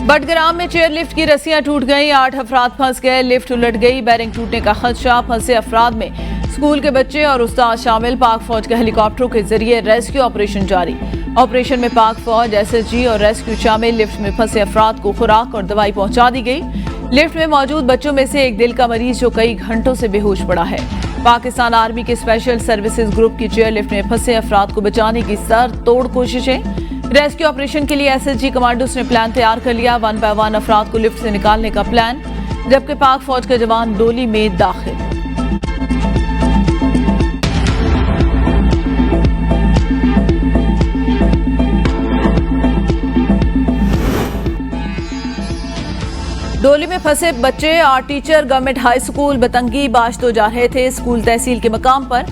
बडग्राम में chair lift की रस्सियां टूट गईं, 8 अफराद फंस गए, लिफ्ट उलट गई, बैरिंग टूटने का खदशा। फंसे अफराद में स्कूल के बच्चे और उस्ताद शामिल। पाक फौज के हेलीकॉप्टरों के जरिए रेस्क्यू ऑपरेशन जारी। ऑपरेशन में पाक फौज, एसएसजी और रेस्क्यू शामिल। लिफ्ट में फंसे अफराद को खुराक और दवाई पहुंचा दी गई। लिफ्ट में मौजूद बच्चों में से एक दिल का मरीज जो कई घंटों से बेहोश पड़ा है। पाकिस्तान आर्मी के स्पेशल सर्विसेज ग्रुप की चेयर लिफ्ट में फंसे अफराद को बचाने की सर तोड़ कोशिशें। रेस्क्यू ऑपरेशन के लिए एसएसजी कमांडोज ने प्लान तैयार कर लिया। 1 बाय 1 अफराद को लिफ्ट से निकालने का प्लान, जबकि पाक फौज के जवान डोली में दाखिल। डोली में फंसे बच्चे और टीचर गवर्नमेंट हाई स्कूल बतंगी बाश तो जा रहे थे। स्कूल तहसील के मकाम पर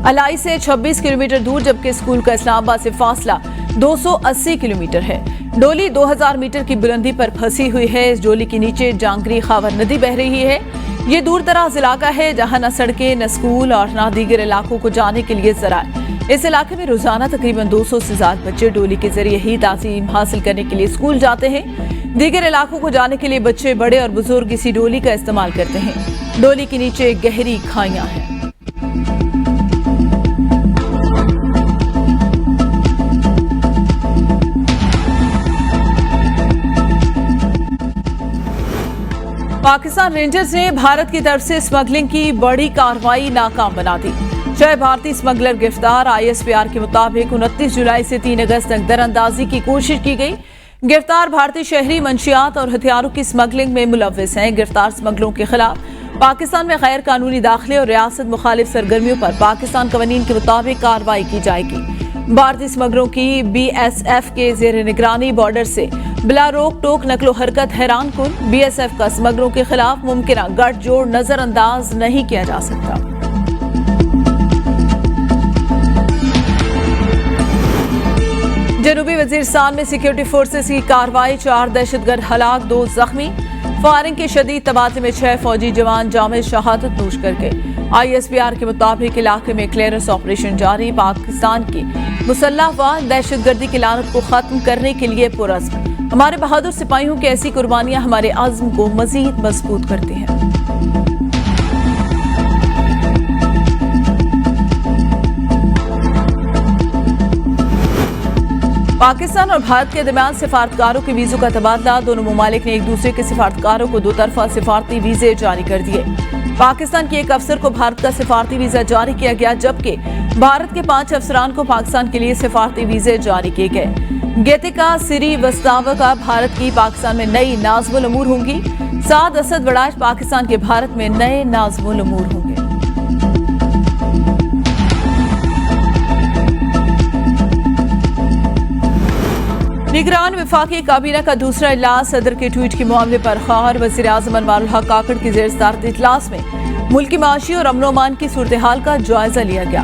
अलाई से 26 किलोमीटर दूर, जबकि स्कूल का इस्लामाबाद से फासला 280 किलोमीटर है। डोली 2000 मीटर की बुलंदी पर फंसी हुई है। इस डोली के नीचे जांगरी खावर नदी बह रही है। ये दूर दराज इलाका है जहां न सड़कें, न स्कूल और न दीगर इलाकों को जाने के लिए जराए। इस इलाके में रोजाना तकरीबन 200 से ज्यादा बच्चे डोली के जरिए ही तालीम हासिल करने के लिए स्कूल जाते हैं। दीगर इलाकों को जाने के लिए बच्चे, बड़े और बुजुर्ग इसी डोली का इस्तेमाल करते हैं। डोली के नीचे गहरी खाइयां हैं। पाकिस्तान रेंजर्स ने भारत की तरफ से स्मगलिंग की बड़ी कार्रवाई नाकाम बना दी। 6 भारतीय स्मगलर गिरफ्तार। आईएसपीआर के मुताबिक 29 जुलाई से 3 अगस्त तक दरअंदाजी की कोशिश की गई। गिरफ्तार भारतीय शहरी मंशियात और हथियारों की स्मगलिंग में मुलव्विस हैं। गिरफ्तार स्मगलरों के खिलाफ पाकिस्तान में गैर कानूनी दाखिले और रियासत मुखालिफ सरगर्मियों पर पाकिस्तान कवानीन के मुताबिक कार्रवाई की जाएगी। भारतीय स्मगलरों की बीएसएफ के जेर निगरानी बॉर्डर से बिला रोक टोक नकलो हरकत हैरान कुन। बीएसएफ का स्मगलरों के खिलाफ मुमकिन गठजोड़ नजरअंदाज नहीं किया जा सकता। जनूबी वजीरिस्तान में सिक्योरिटी फोर्सेस की कार्रवाई, 4 दहशतगर्द हलाक, 2 जख्मी। फायरिंग के शदीद तबादले में 6 फौजी जवान जामे शहादत नोश कर गए। आईएसपीआर के मुताबिक इलाके में क्लियरेंस ऑपरेशन जारी। पाकिस्तान की मुसल्लह अफवाह दहशतगर्दी की लानत को खत्म करने के लिए पुरअज़्म। हमारे बहादुर सिपाहियों की ऐसी कुर्बानियां हमारे आज़्म को मजीद मजबूत करती हैं। पाकिस्तान और भारत के दरमियान सिफारतकारों के वीजों का तबादला। दोनों ममालिक ने एक दूसरे के सिफारतकारों को 2 तरफा सिफारती वीजे जारी कर दिए। पाकिस्तान के एक अफसर को भारत का सिफारती वीजा जारी किया गया, जबकि भारत के 5 अफसरान को पाकिस्तान के लिए सिफारती वीजे जारी किए गए। गेतिका सिरी वस्तावा का भारत की पाकिस्तान में नई नाज़मुल उमूर होंगी। साद असद वड़ाज पाकिस्तान के भारत में नए नाज़मुल उमूर होंगे। निगरान वफाकी काबीना का दूसरा इजलास। सदर के ट्वीट के मामले पर खार। वज़ीर आज़म अनवारुल हक काकड़ की ज़ेर सदारत इजलास में मुल्की माशी और अमन-ओ-अमान की सूरत हाल का जायजा लिया गया।